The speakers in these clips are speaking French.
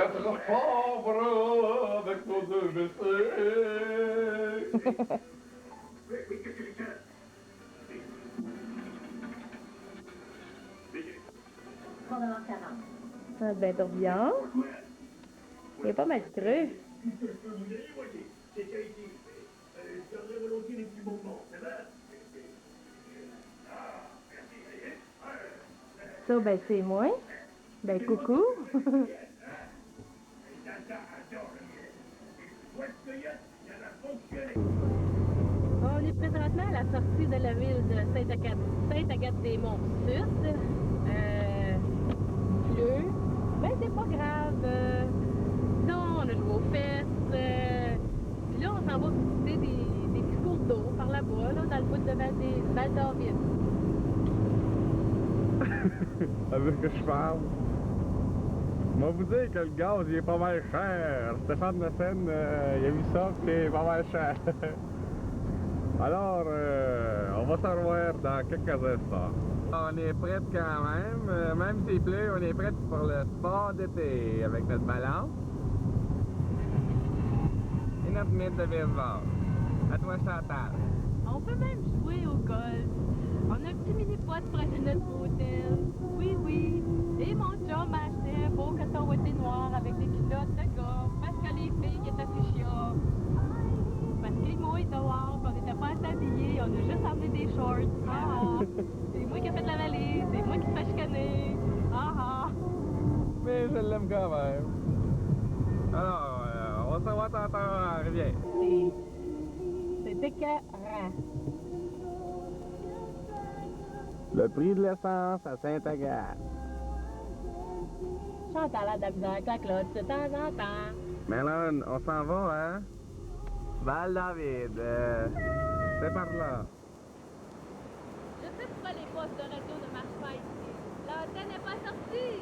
être pauvre avec nos deux WC. Ah ben tourbillon. Il est pas mal creux. Ça, ben c'est moi. Ben coucou. On est présentement à la sortie de la ville de Sainte-Agathe-des-Monts-Sud. Il pleut, mais c'est pas grave. Sinon, on a joué aux fesses. Puis là, on s'en va visiter des petits cours d'eau par là-bas, là, dans le bout de Val-d'Orville. Avec que je parle. Moi vous dire que le gaz il est pas mal cher. Stéphane de Seine, il a vu ça puis il est pas mal cher. Alors, on va se revoir dans quelques instants. On est prêts quand même s'il pleut, on est prêts pour le sport d'été avec notre ballon et notre mythe de baseball. À toi Chantal. On peut même jouer au golf. On a un petit mini-pot près de notre hôtel. Oui, oui. Et mon chum m'a acheté un beau coton ouaté noir avec des culottes de gars. Parce que les filles étaient assez chiants. Parce qu'il mouille dehors, on n'était pas assez habillés. On a juste emmené des shorts. Ah ah. C'est moi qui ai fait la valise. C'est moi qui te fais chicaner. Ah ah. Mais je l'aime quand même. Alors, on se revoit tantôt à Rivière. C'est écœurant. Le prix de l'essence à Sainte-Agathe. Chantal a de la misère avec la cloche de temps en temps. Mélone, on s'en va, hein? Val-David, c'est par là. Je sais pourquoi les postes de radio ne marchent pas ici. L'antenne n'est pas sortie.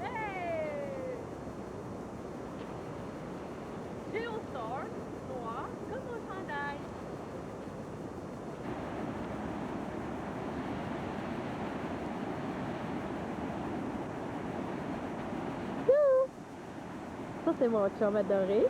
Hey! Géostar, noir, comme mon chandail. Ça, c'est mon chum adoré.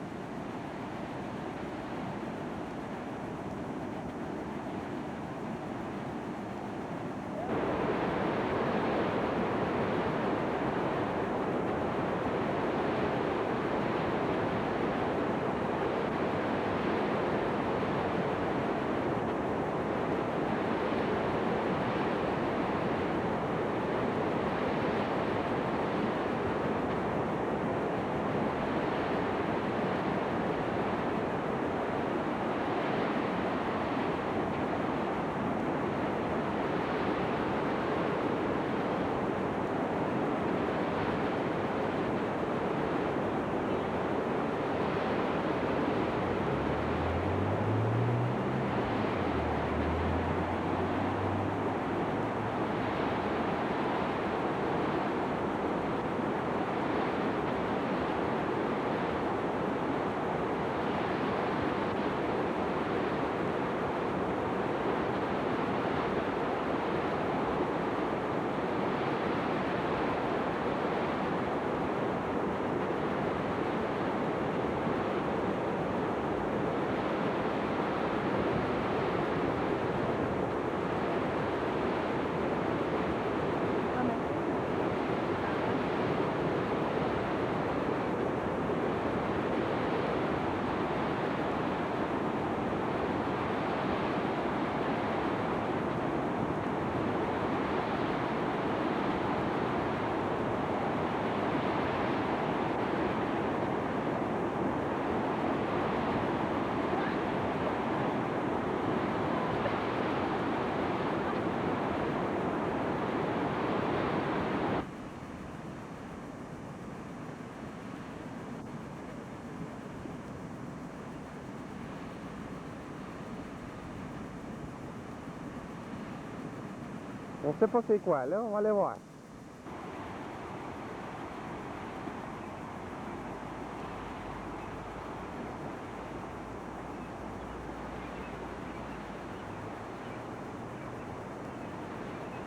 On sait pas c'est quoi, là, on va aller voir.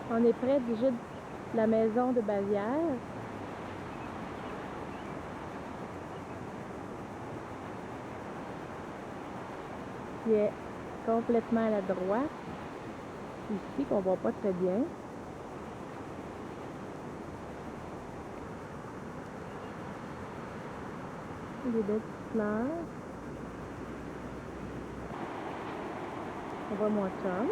On est près du gîte de la maison de Bavière. qui est complètement à la droite. Ici, qu'on voit pas très bien. Des belles petites fleurs. On voit mon chum.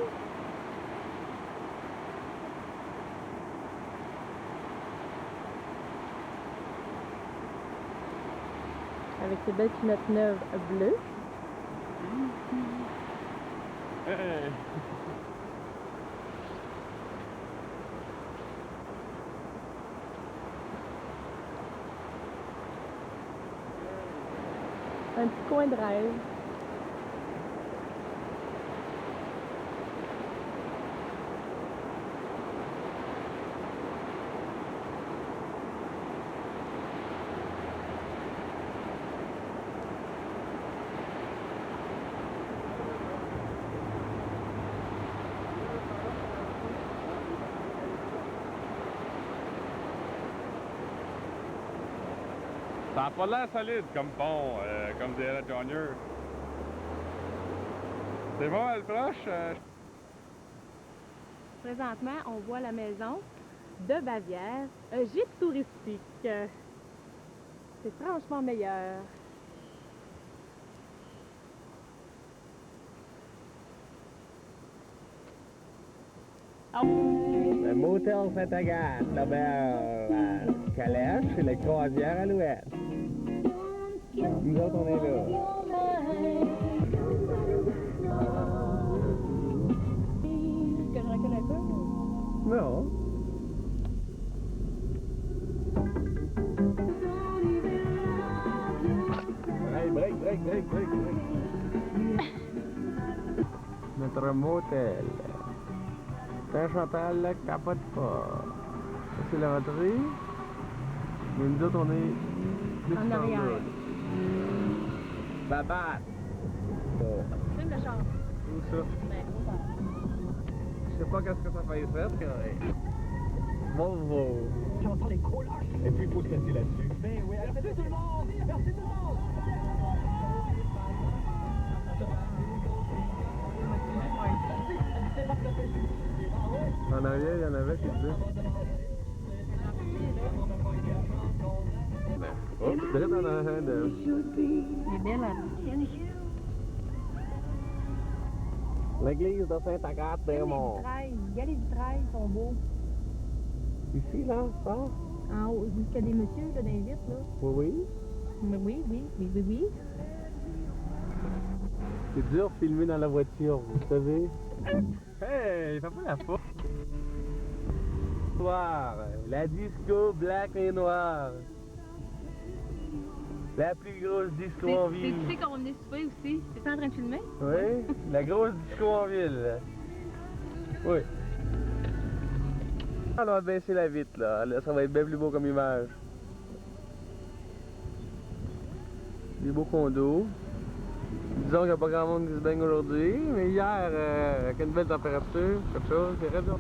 Avec ses belles culottes neuves bleues. Hey. Un petit coin de rêve. Ça a pas l'air solide comme pont, comme dirait Junior. C'est bon, elle proche? Présentement, on voit la maison de Bavière, un gîte touristique. C'est franchement meilleur. Le motel Saint-Agathe, l'auberge à Calèche et la croisière à l'ouest. Nous autres, on est là. Est-ce que je reconnais pas? Non. Hey, break. Notre motel. Saint-Chantal, là, capote pas. Ça, c'est la rentrée. Mais nous autres, on est plus En arrière. Babat. C'est le char. Où ça? Je sais pas qu'est-ce que ça fait faire, mais... Volvo. J'entends les gros lâches. Et puis il faut se casser là-dessus. Ben oui, alors merci tout le monde! Merci tout le monde! En arrière, il y en avait qui disaient. Oups, direct en arrière d'elle. Il est belle à L'église de Saint-Agathe-des-Monts. Il y a les vitrails, ils sont beaux. Ici, là, ça? En haut, jusqu'à des messieurs, là, dans les vitres, là. Oui. Mais oui. C'est dur de filmer dans la voiture, vous savez. Hey, fais pas la faute. Soir, la disco black et noire. La plus grosse disco en ville. Tu sais qu'on va venir souper aussi? T'es en train de filmer? Oui, la grosse disco en ville. Oui. On va baisser la vitre là, ça va être bien plus beau comme image. Des beaux condos. Disons qu'il n'y a pas grand monde qui se baigne aujourd'hui, mais hier, avec une belle température, quelque chose, c'est très bien.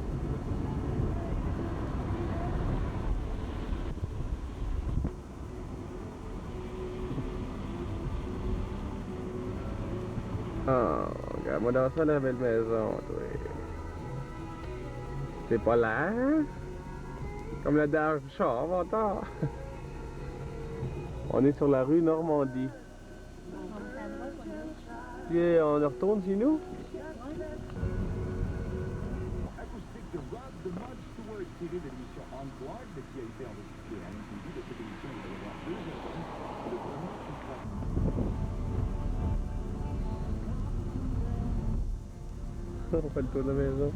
Oh, regarde-moi dans ça la belle maison, toi. C'est pas l'air, hein? Comme le dash du char, menteur. On est sur la rue Normandie. Puis on retourne chez nous? Acoustique de Rob de Mud Stewart, tiré de l'émission Unplugged, qui a été enregistrée à l'intérieur de cette émission. Il va y avoir 2 artistes. Le premier qui sera... On fait le tour de la maison.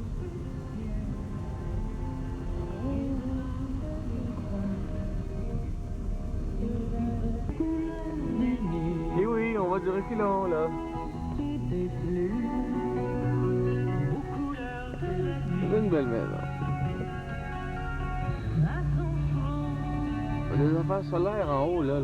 Et oui, on va du reculon là. C'est une belle maison. Il y a des affaires solaires en haut là.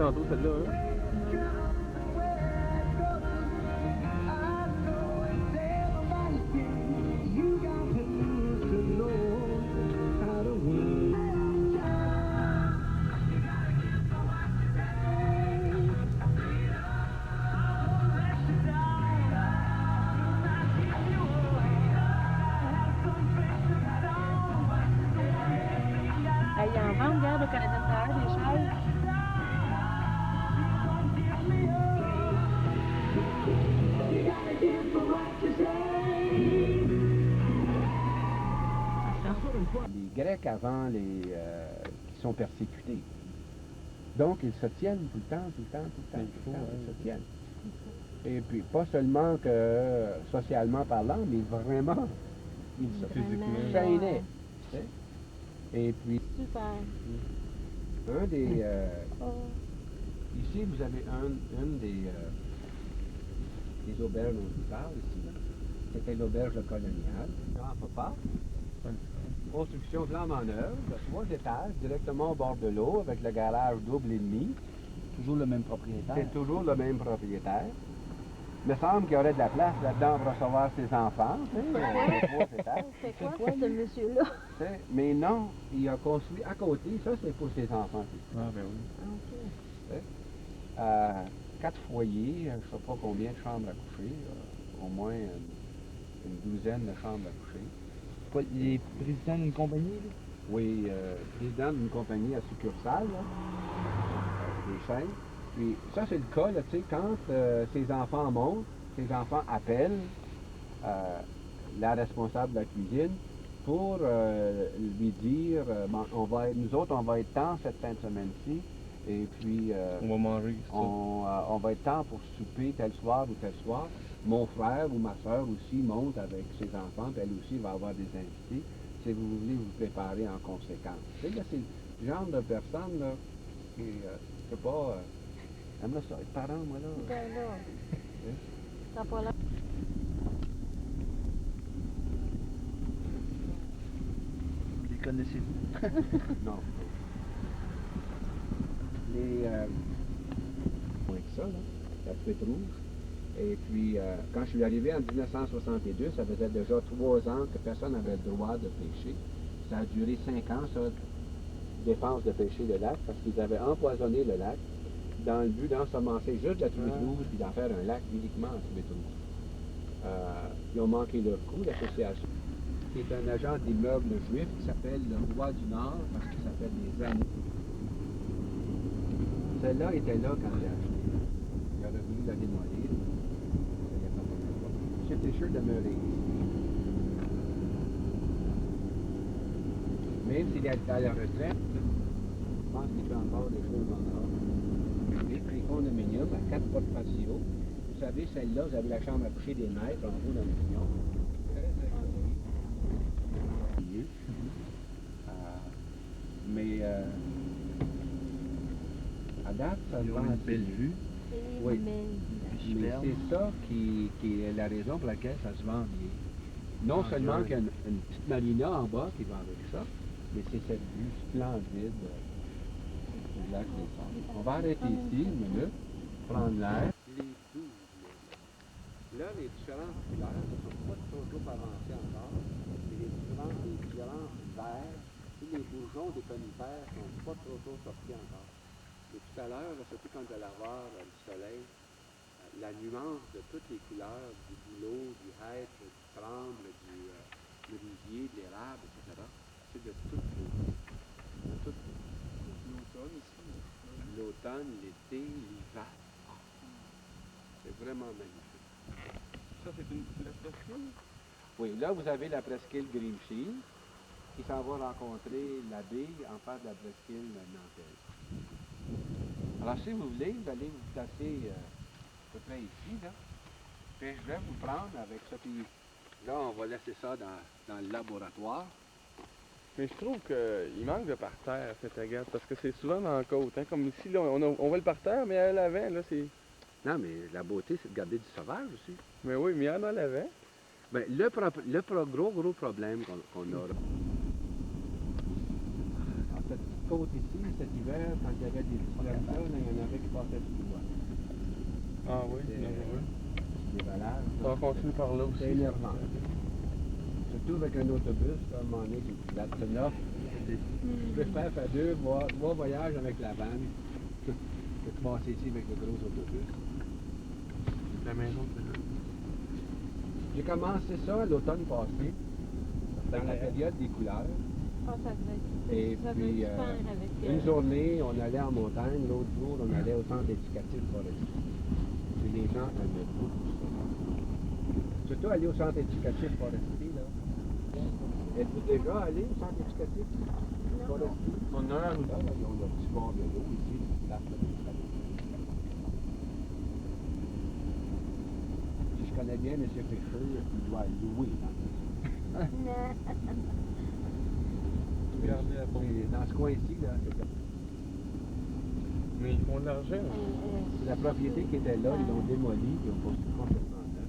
tantôt, celle-là. Hein? Il y a en vente, regarde, au Canada Tire, des chaises. Les Grecs avant qui sont persécutés. Donc ils se tiennent tout le temps, tout le temps, tout le temps, tout le temps, ils se tiennent. Et puis pas seulement que socialement parlant, mais vraiment, ils se chaînaient. Tu sais. Et puis, Super. un des... ici, vous avez une des auberges dont je parle ici. Là. C'était l'auberge coloniale. Grand Papa. Construction flambant neuve, de 3 étages, directement au bord de l'eau, avec le garage double et demi. Toujours le même propriétaire. C'est toujours le même propriétaire. Il me semble qu'il y aurait de la place là-dedans pour recevoir ses enfants, tu sais, 3 étages. C'est quoi ce monsieur-là? Tu sais, mais non, il a construit à côté, ça c'est pour ses enfants. Ah, ben oui. OK. 4 foyers, je ne sais pas combien de chambres à coucher, au moins une douzaine de chambres à coucher. Il est président d'une compagnie, là? Oui, président d'une compagnie à succursale, là, des chaînes. Puis ça, c'est le cas, là, tu sais, quand ses enfants montent, ses enfants appellent la responsable de la cuisine pour lui dire, bon, nous autres, on va être temps cette fin de semaine-ci, et puis On va manger. c'est ça. on va être temps pour souper tel soir ou tel soir. Mon frère ou ma soeur aussi monte avec ses enfants, puis elle aussi va avoir des invités. Si vous voulez vous préparer en conséquence. Tu sais, là, c'est le genre de personne, là, qui, je sais pas, aime ça, être parent, moi, là. Ben là. T'as pas l'air. Les connaissez-vous? Non. Moins que ça, là, la truite rouge. Et puis, quand je suis arrivé en 1962, ça faisait déjà 3 ans que personne n'avait le droit de pêcher. Ça a duré 5 ans, ça, défense de pêcher le lac, parce qu'ils avaient empoisonné le lac dans le but d'ensemencer juste la truite rouge puis d'en faire un lac uniquement en truite rouge. Ils ont manqué leur coup, l'association. C'est un agent d'immeubles juifs qui s'appelle le Roi du Nord, parce qu'il s'appelle les années. Celle-là était là quand j'ai acheté. Il aurait voulu la démolir. J'étais sûr de demeurer ici. Même s'il est à la retraite, je pense qu'il fait encore des choses encore. Les condominiums à 4 portes patio. Vous savez, celle-là, vous avez la chambre à coucher des maîtres en haut dans le pignon. Très agréable. Mais à date, ça Ils se ont vend une assez belle bien. vue. Oui. Mais Superbe. c'est ça qui est la raison pour laquelle ça se vend bien. Non Ah, seulement ouais. qu'il y a une petite marina en bas qui va avec ça, mais c'est cette vue splendide du lac des Sables. On va arrêter ici une minute, prendre l'air. Les 12 000. Là, les différentes couleurs ne sont pas trop avancées encore. Et les différents verts, et les bourgeons des conifères ne sont pas trop sortis encore. Et tout à l'heure, surtout quand vous allez avoir le soleil, la nuance de toutes les couleurs, du bouleau, du hêtre, du tremble, du rizier, de l'érable, etc., c'est de toutes beauté. De toutes beautés. L'automne ici. L'automne, l'été, l'hiver. C'est vraiment magnifique. Ça, c'est la presqu'île? Oui, là, vous avez la presqu'île Grimshield qui s'en va rencontrer la baie en face de la presqu'île nantaise. Alors, si vous voulez, vous allez vous placer à peu près ici, là. Puis je vais vous prendre avec ça. Puis là, on va laisser ça dans le laboratoire. Mais je trouve qu'il manque de parterre, cette agate, parce que c'est souvent dans la côte. Hein? Comme ici, là, on voit le parterre, mais à l'avant, là, c'est... Non, mais la beauté, c'est de garder du sauvage aussi. Mais oui, mais il y en a à l'avant. Ben, gros problème qu'on aura. En fait, côte ici, cet hiver, quand il y avait des petits comme ça, là, il y en avait qui passaient sous le Ah oui, C'est- dangereux. des valages. Ça va continuer par là aussi. C'est énervant. Surtout avec un autobus, là, à un moment donné, la Tenoff, je préfère faire trois voyages avec la van que de passer ici avec le gros autobus. La maison, c'est là. J'ai commencé ça l'automne passé, dans la période des couleurs. Ah, ça devait être Et ça puis, devait être super avec une journée, on allait en montagne, l'autre jour, on allait au centre éducatif forestier. Puis les gens aimaient beaucoup ça. Surtout aller au centre éducatif forestier, là. Êtes-vous déjà allé au centre éducatif forestier? On a un Là, ils ont le petit bord de l'eau ici, une place de Si je connais bien M. Fischer, il doit louer dans la maison. Regardez la pompe. Et dans ce coin-ci, là, c'est comme- Mais ils font de l'argent. c'est la propriété qui était là, ils l'ont démolie, ils ont construit complètement là.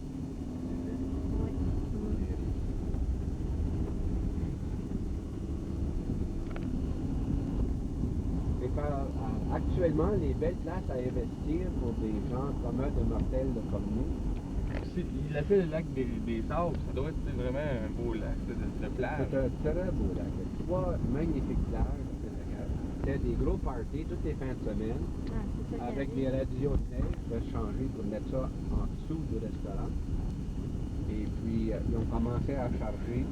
Et actuellement, les belles places à investir pour des gens communs de mortels comme nous, Il appelle le lac des Sables. Ça doit être vraiment un beau lac de plage. c'est un très beau lac. Il y a 3 magnifiques plages à Saint-Agathe. C'était des gros parties toutes les fins de semaine, avec des radios de neige, de changer pour mettre ça en dessous du restaurant. Et puis, ils ont commencé à charger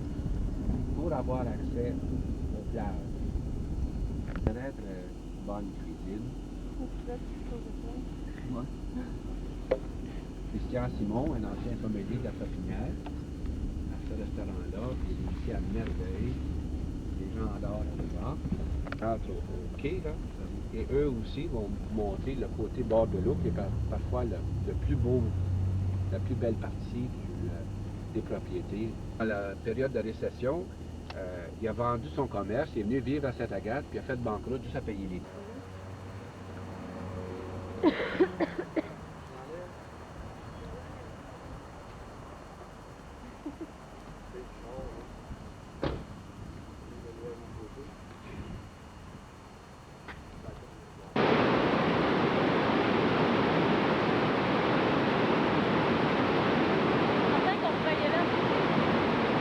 pour avoir accès aux plages. Connaître bonne cuisine. Christian Simon, un ancien sommelier de la Sapinière, à ce restaurant-là, qui est ici à merveille. Les gens adorent aller voir. Entre au quai, là, et eux aussi vont montrer le côté bord de l'eau, qui est parfois le plus beau, la plus belle partie des propriétés. À la période de récession, il a vendu son commerce, il est venu vivre à Saint-Agathe, puis il a fait banqueroute juste à payer les Certain qu'on pourrait y aller.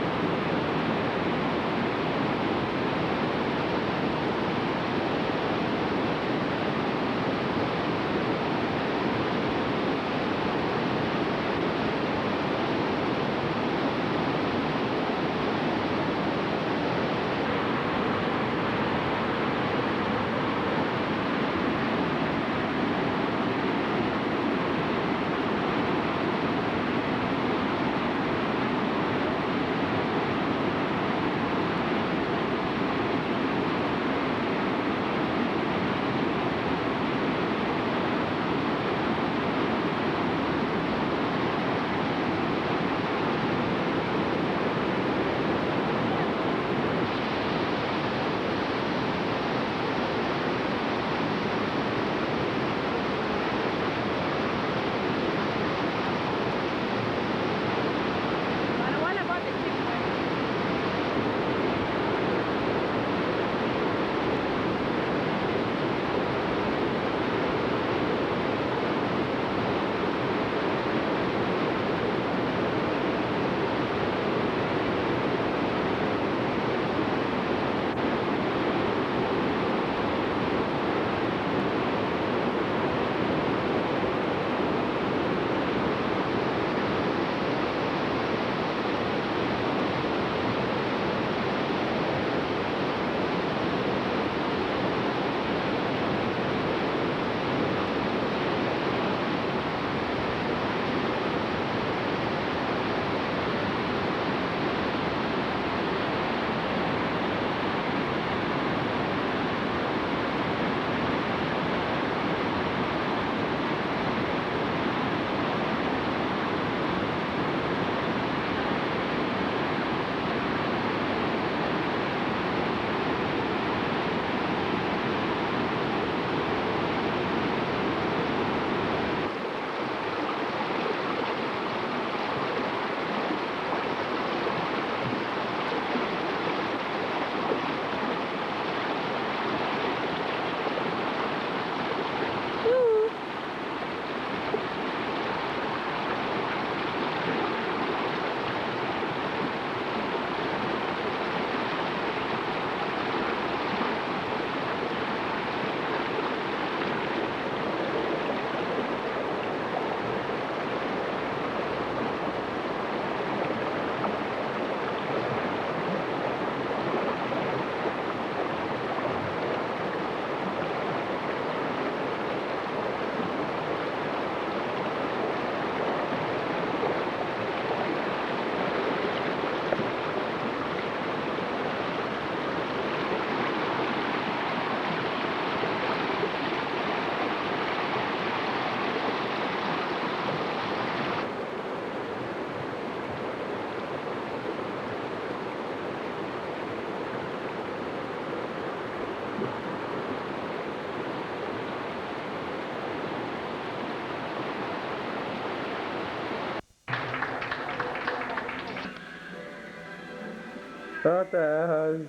Chantal.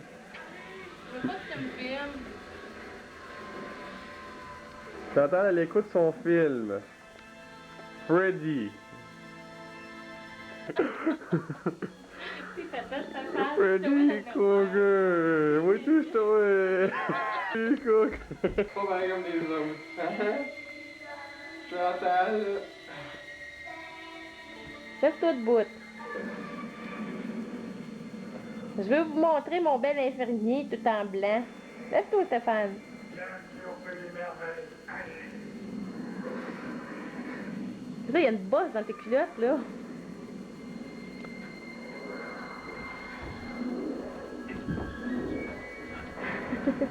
Je veux pas que tu me filmes. Chantal, elle écoute son film. Freddy. Tu t'appelles ta femme. Freddy Krueger. Moi, tout, je t'aurais. Freddy Krueger. Pas pareil comme les autres. Chantal. Lève-toi debout. Je veux vous montrer mon bel infirmier tout en blanc. Lève-toi, Stéphane. Là, il y a une bosse dans tes culottes, là. Je sais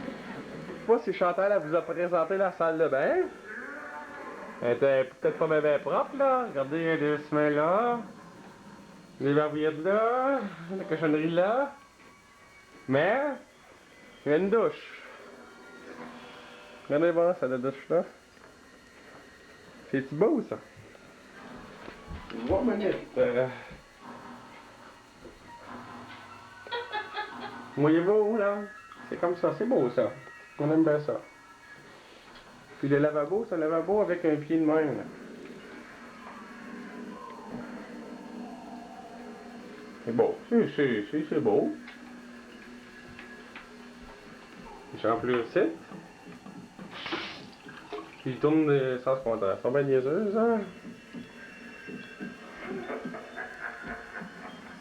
pas si Chantal elle vous a présenté la salle de bain. Elle était peut-être pas bien propre, là. Regardez, il y a des semelles là. Les barbiettes là. La cochonnerie là. Mais, il y a une douche. Regardez voir ça, la douche là. C'est-tu beau, ça? One minute. Voyez-vous, là? C'est comme ça, c'est beau, ça. On aime bien ça. Puis le lavabo, c'est un lavabo avec un pied de même, là. C'est beau. C'est beau. J'en plus ici. Puis il tourne des sens contraires. Ils sont bien niaiseuses, hein?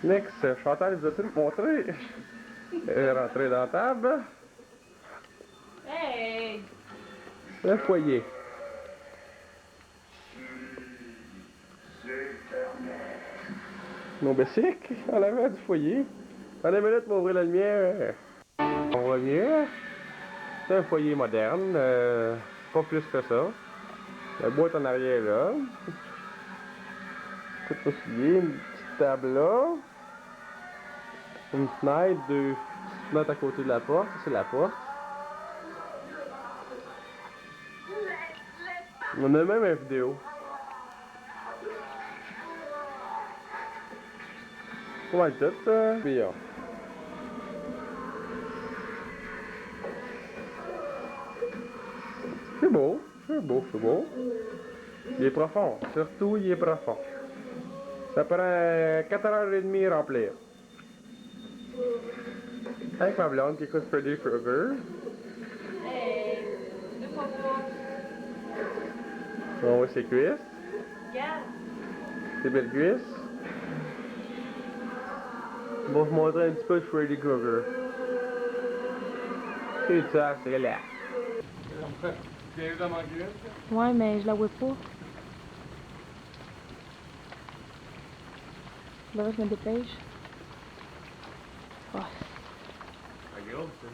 Next, Chantal vous a-t-il montré? Elle est rentrée dans la table. Hey! Le foyer. Mon bicycle, en l'avant du foyer. Dans 2 minutes, on va ouvrir la lumière. On voit mieux. C'est un foyer moderne. Pas plus que ça. La boîte en arrière là. Tout possible. Une petite table là. Une fenêtre, 2 fenêtres à côté de la porte. Ça, c'est la porte. On a même une vidéo. On va tout bien. C'est beau, c'est beau, c'est beau. Il est profond, surtout il est profond. Ça prend 4h30 à remplir. Avec ma blonde qui écoute Freddy Krueger. Hey! Deux fois voir. On voit ses cuisses, Regarde! ses belles cuisses. On va vous montrer un petit peu de Freddy Krueger. C'est ça, c'est là. Viens dans ma gueule. Ouais, mais je la vois pas. Là, je me dépêche. Oh. La gueule, ça.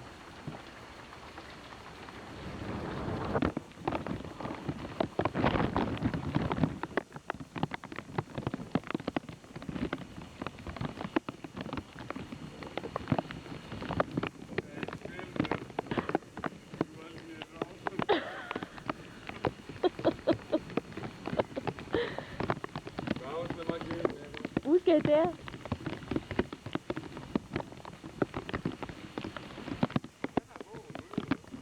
Où est-ce qu'elle était?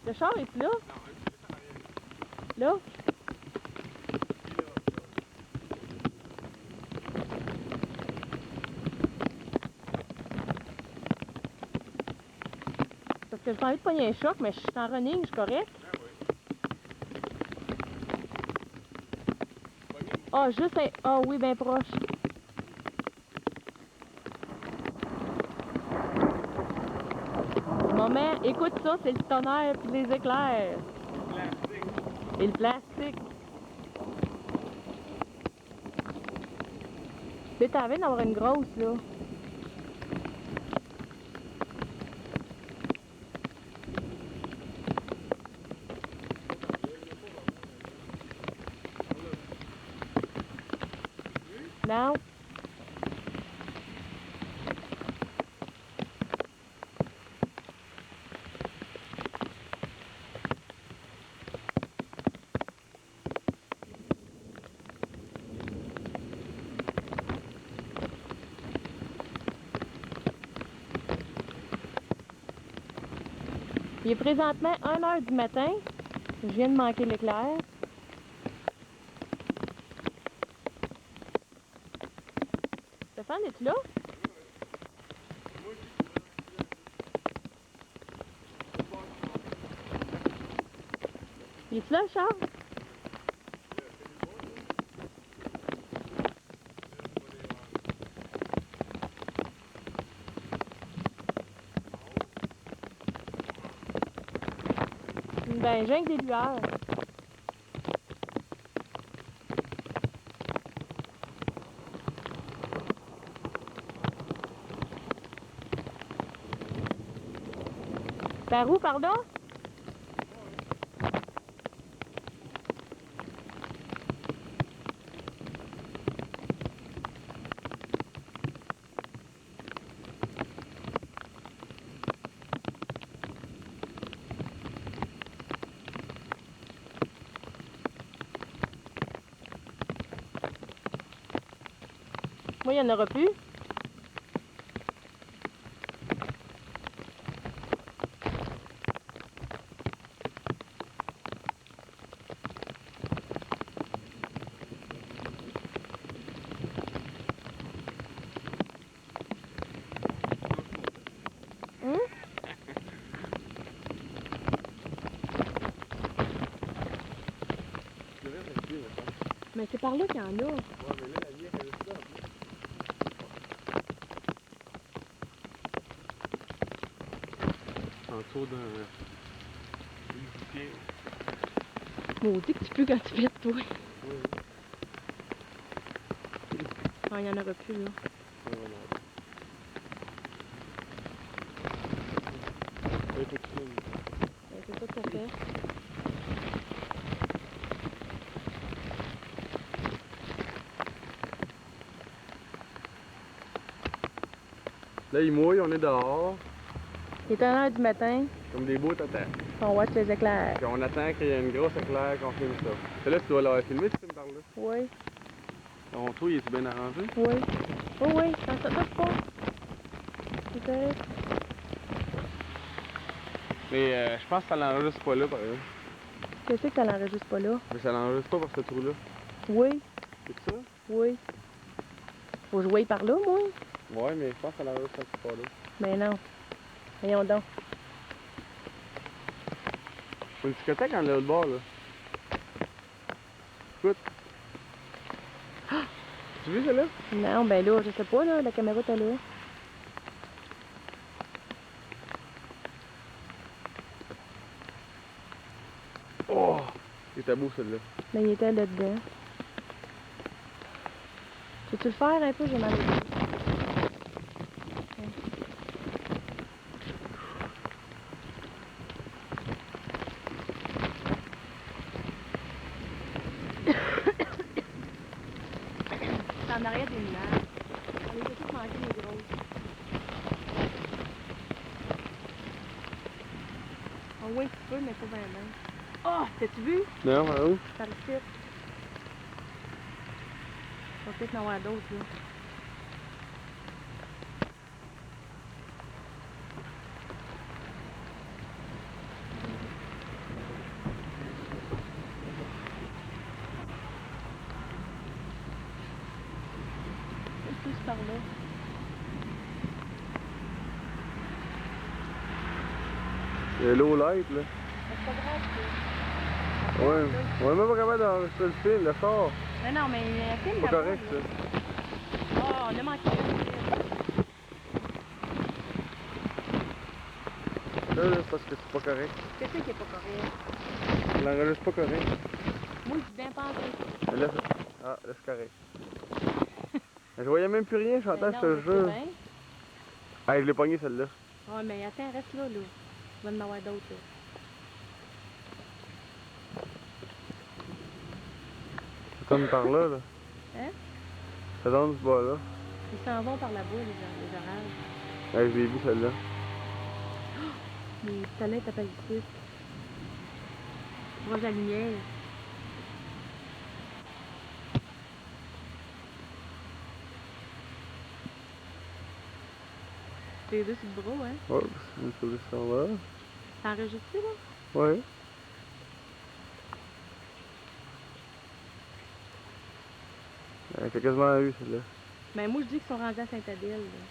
Le char est là? Là? Parce que j'ai envie de pogner un choc, mais je suis en running, je suis correct. Ah, juste un... Ah oui, bien proche. Moment, écoute ça, c'est le tonnerre puis les éclairs. Et le plastique. Tu t'avais d'avoir une grosse, là. Non. Il est présentement 1h du matin. Je viens de manquer l'éclair. Stéphane, es-tu là? Es-tu là, Charles? Ben, j'ai des lueurs. Par où, par là? Moi, il n'y en aura plus. Mais c'est par là qu'il y en a. Ouais, mais là, la lumière, elle est là. En dessous d'un pied. Maudit que tu peux quand tu pètes, toi. Oui. Ah, il n'y en aura plus, là. C'est ça que ça fait. Là, il mouille, on est dehors, Il est 1h du matin. comme des beaux tatas. On watch les éclairs. Puis on attend qu'il y ait une grosse éclair qu'on filme ça. C'est là que tu dois l'avoir filmé, tu filmes par là. Oui, Ton trou, il est bien arrangé? oui. Oh oui, ça touche pas. C'est correct. Mais je pense que ça l'enregistre pas là, par exemple. Qu'est-ce que ça l'enregistre pas là? Mais ça l'enregistre pas par ce trou-là. Oui, C'est ça? oui. Faut jouer par là, moi. Ouais, mais je pense que ça l'enregistre pas là. Mais non. Voyons donc. Une discothèque en l'autre bord, là. Écoute. Tu vu celle-là? Non, ben là, je sais pas, là, la caméra est là. Oh! Il était beau, celle-là. Mais il était là-dedans. Peux-tu le faire un peu? J'ai mal au dos. C'est en arrière des nuages. On les a tous manqués, les grosses. Oh oui, tu peux, mais pas vraiment. Oh! T'as-tu vu? Non, où? Par ici. On va peut-être en avoir d'autres, là. Plus par là. Il y a l'eau light, là. C'est pas grave, ça. Ouais. On est même pas capable d'enregistrer le film, le sort. Mais non, mais un film, Pas là-bas, correct, là. ça. Oh, on a manqué un film. Là, c'est parce que c'est pas correct. Qu'est-ce qui est pas correct? On l'enregistre pas correct. Moi, je suis bien pensé. Mais là, ah, là, c'est correct. Je voyais même plus rien, j'entends Ben ce non, jeu. mais c'est bien. Ah, je l'ai pogné celle-là. Ouais, mais attends, reste là, là. Tu vas en avoir d'autres, là. Ça donne par là, là. Hein? Ça donne ce bas-là. Ils s'en vont par là-bas, les orages. Ouais, je l'ai vu celle-là. Les talents t'appellent ici. Proche de la lumière. C'est les deux sur le bras, hein? Oh, c'est une solution là. C'est enregistré, là? Oui. Elle fait quasiment eu, celle-là. Ben, moi, je dis qu'ils sont rendus à Saint-Adèle, là.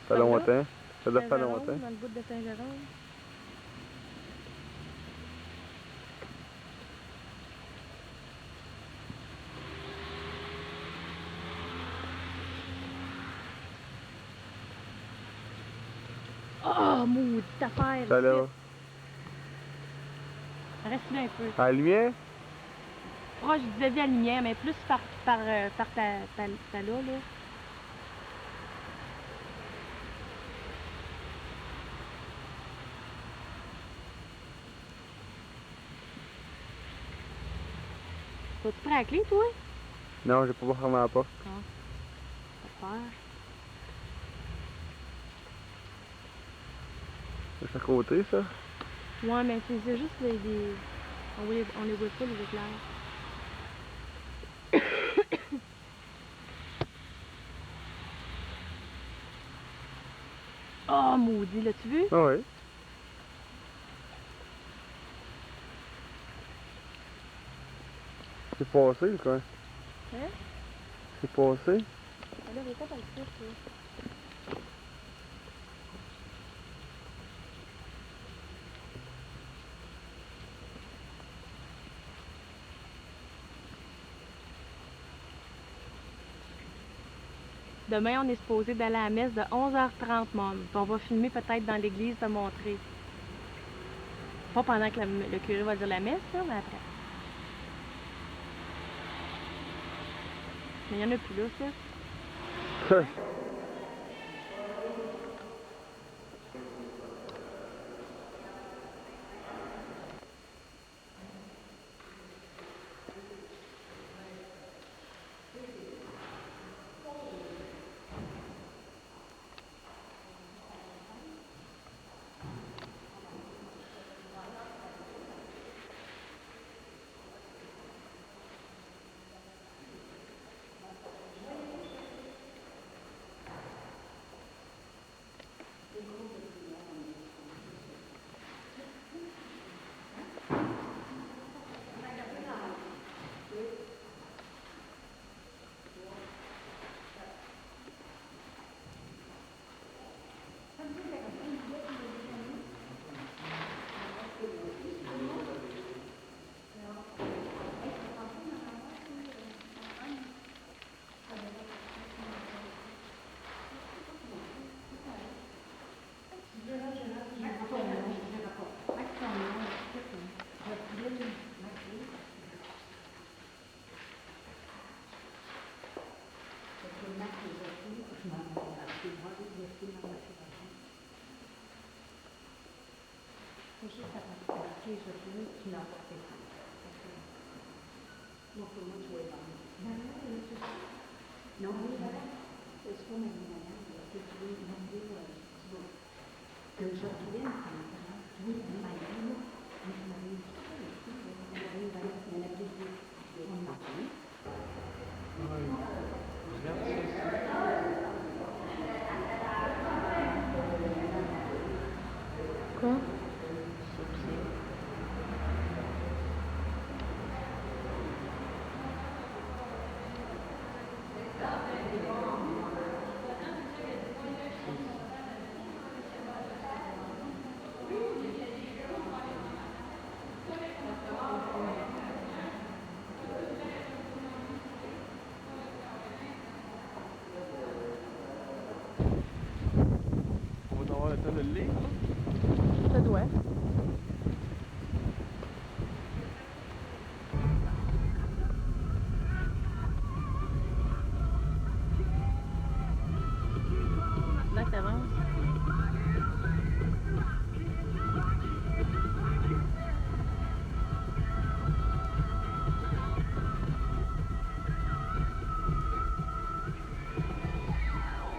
Ça fait Par là? longtemps. Ça doit faire Saint-Jérôme, longtemps. dans le bout de Saint-Jérôme. Oh, maudite affaire! Ça là. ici. Reste là un peu. À la lumière? Proche du début à la lumière, mais plus par ta là. T'as-tu pris la clé, toi? Non, j'ai pas pouvoir fermer la porte. Non. Pas peur. C'est à côté, ça. Ouais, mais c'est juste les... On les voit pas, les éclairs. Oh, maudit, l'as-tu vu? Ah oui. C'est passé, quoi. Hein? C'est passé. Alors, il est pas dans le site, là. Demain, on est supposé d'aller à la messe de 11h30, Mom. Puis on va filmer peut-être dans l'église, te montrer. Pas pendant que le curé va dire la messe, là, mais après. Mais il n'y en a plus là, ça. Quoi? On va avoir le temps de le lire. Ça doit. Là, t'avances.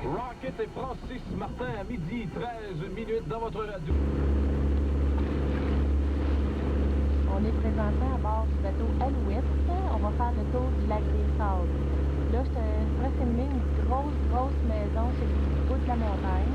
Rocket et Francis Martin à midi 13 minutes dans votre radio. On est présenté à bord du bateau Alouette. On va faire le tour du lac des Sables. Là, je te filmer une grosse maison sur le bout de la montagne.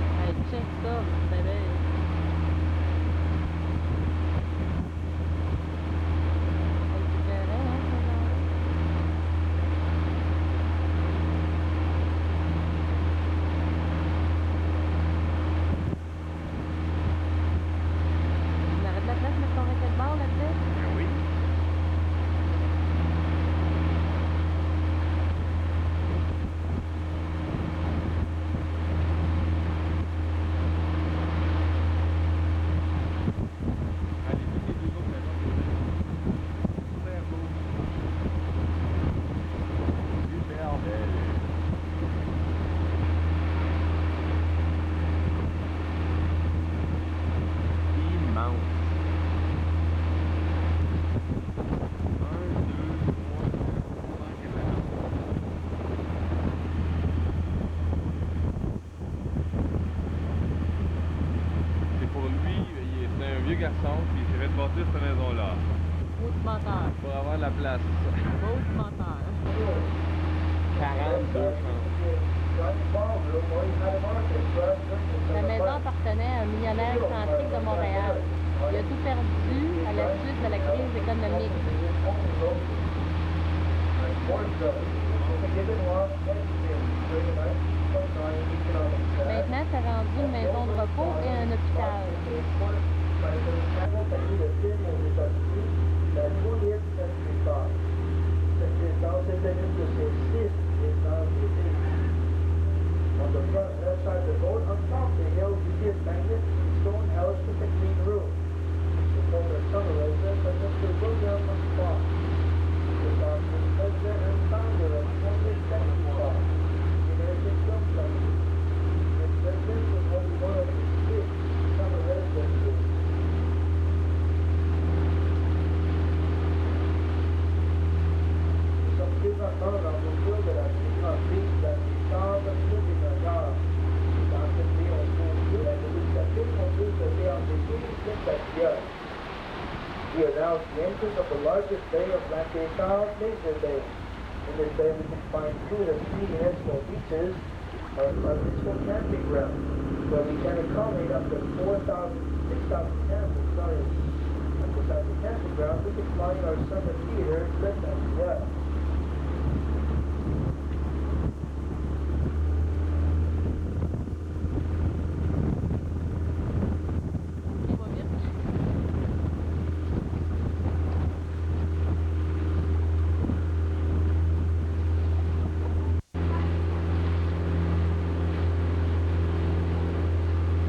Hey, check ça, bébé. Hey, c'est carré, hein, ça, là? On arrête la place, mettre ton raquette barre là-dedans? Oui. Allez, vite les deux autres maisons. Super beau. Super belle. Immense. 1, 2, 3, c'est pour lui, c'est un vieux garçon, puis il s'est fait bâtir cette maison-là Beau menteur. pour avoir de la place. Beau menteur. 42 chambres. La maison appartenait à un millionnaire excentrique de Montréal. Il a tout perdu à la suite de la crise économique. Maintenant, c'est rendu une maison de repos et un hôpital. On the front left side of the boat, on top of the hill, you see a magnificent stone house with a clean roof. The former summer residence of Mr. William Spock, the founding president and founder of 20th Century Fox, the American Film Company. This residence was only one of the 6 summer residences. Some did not know that we feel that I did not think that we saw the movie in our yard. Dans cette vie, on trouve la législative conduite de réalité spectaculaire. We are now at the entrance of the largest bay of Lac État, Major Bay. In this bay, we can find 2 of the 3 UNESCO beaches of peaceful camping ground, where we can accommodate up to 6,000 campers. Sorry. And beside the camping ground, we can find our summer theater, Lit as well. Il va vite.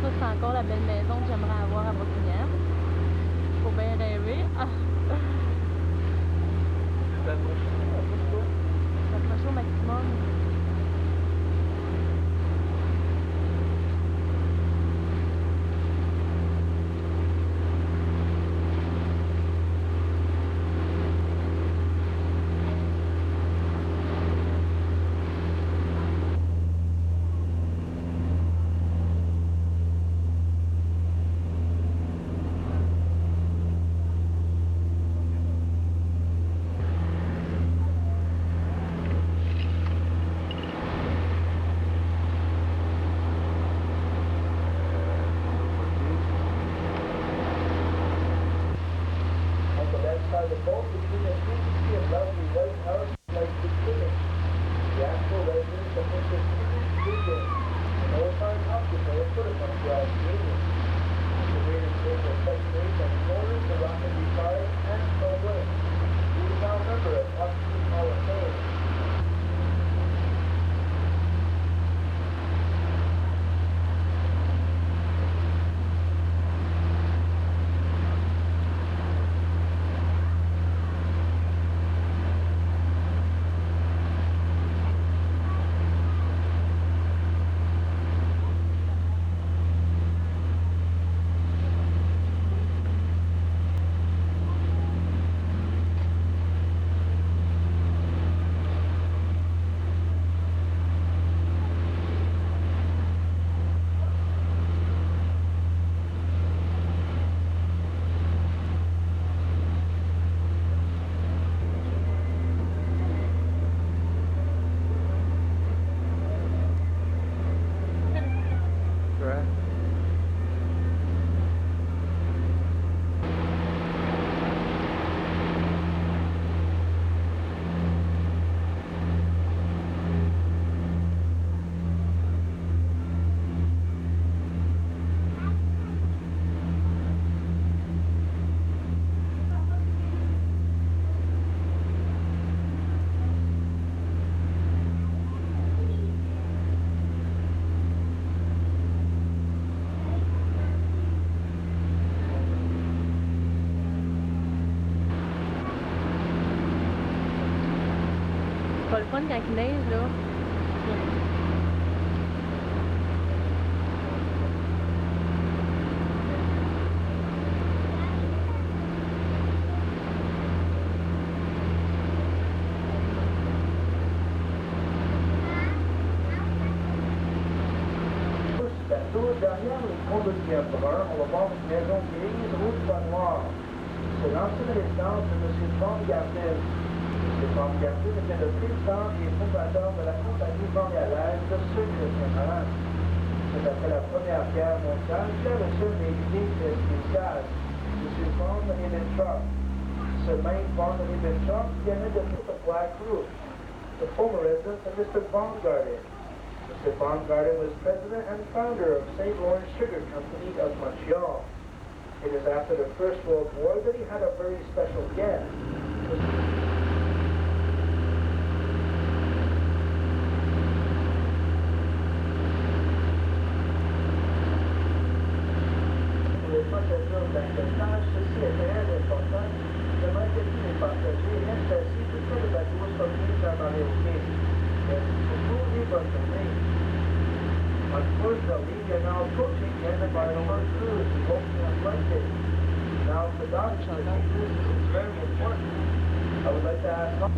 Ça, c'est encore la belle maison que j'aimerais avoir à Broquinière. Faut bien rêver. Ah. S'approcher au maximum. On the left side of the boat, we see a lovely white house like the Kimmich. The actual residence of Mr. Stephen, an old-time occupant of Philippine Drive, Union. The greatest name of such names and owners of Rockin' Retired and Snow Williams. He is now a member of Washington Hall of Fame. pas le fun quand il neige, là. Derrière les ponts de Pierre-Brun, on va voir une maison grise, rouge, pas noire. C'est l'ancienne résidence de M. Baumgarten. M. Baumgarten était le président et fondateur de la compagnie montréalaise de sucre de Saint-Laurent. C'est après la Première Guerre mondiale qu'il a reçu des unités spéciales, M. von Ribbentrop. Ce même von Ribbentrop venait de the Black Group, the former residence of Mr. Baumgarten. Mr. Baumgarten was president and founder of St. Lawrence Sugar Company of Montreal. It is after the First World War that he had a very special guest. Les procédures d'acceptage, ceci est très important. J'aimerais que tous les passagers restent assis tout près du bateau soit mis à marée au quai. Surtout les bonnes journées. Unfortunately, we are now approaching the end of our first cruise in Ocean Atlantic. Now, for documents, this is very important. I would like to ask...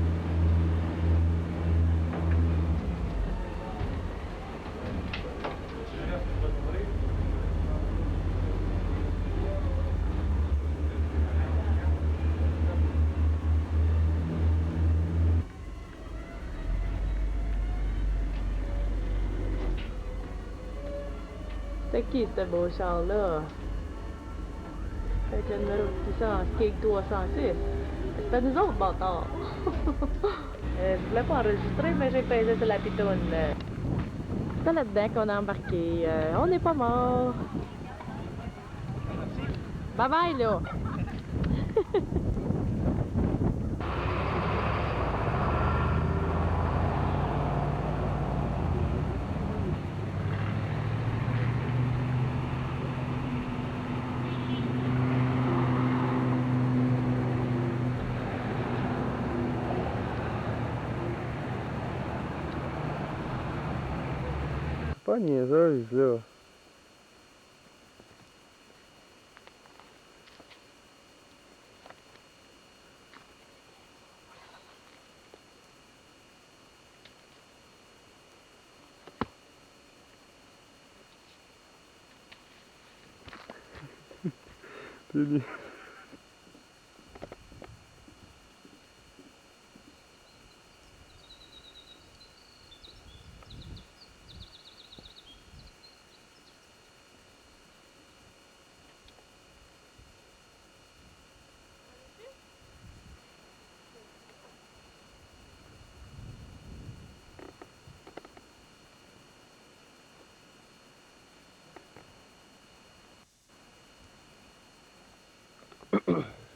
C'est qui ce beau char-là? Avec le numéro de puissance Cake 306. C'est nous autres, bâtards! Je voulais pas enregistrer, mais j'ai pesé sur la pitoune. C'est là-dedans qu'on a embarqué. On n'est pas mort. Bye bye, là! Pas niaiseuse, là.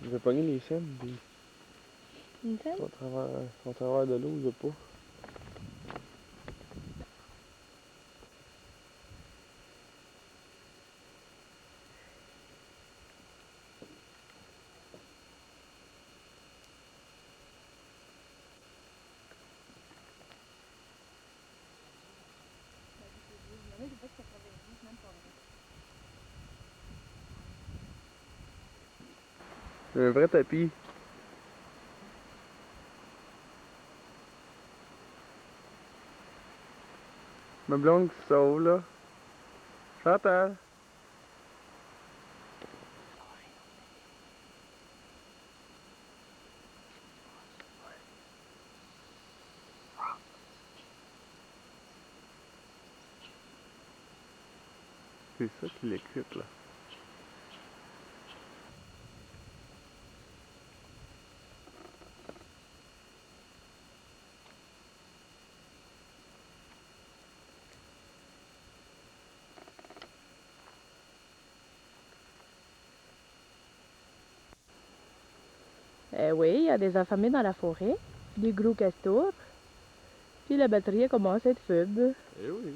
Je vais pogner les scènes, puis Une scène? au travers de l'eau, je sais pas. C'est un vrai tapis. Ma blonde qui se sauve là. Chantal. C'est ça qui l'écoute là. Oui, il y a des affamés dans la forêt, des gros castors, puis la batterie commence à être faible. Eh oui.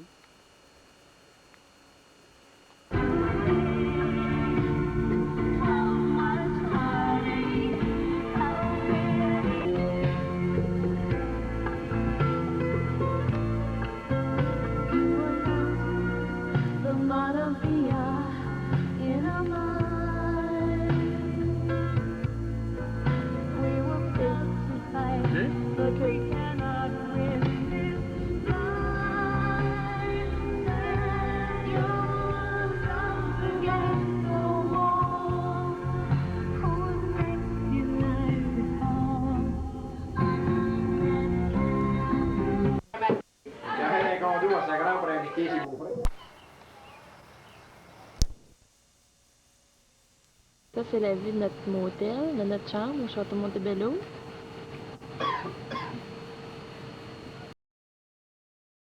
Ça, c'est la vue de notre motel, de notre chambre au Château Montebello.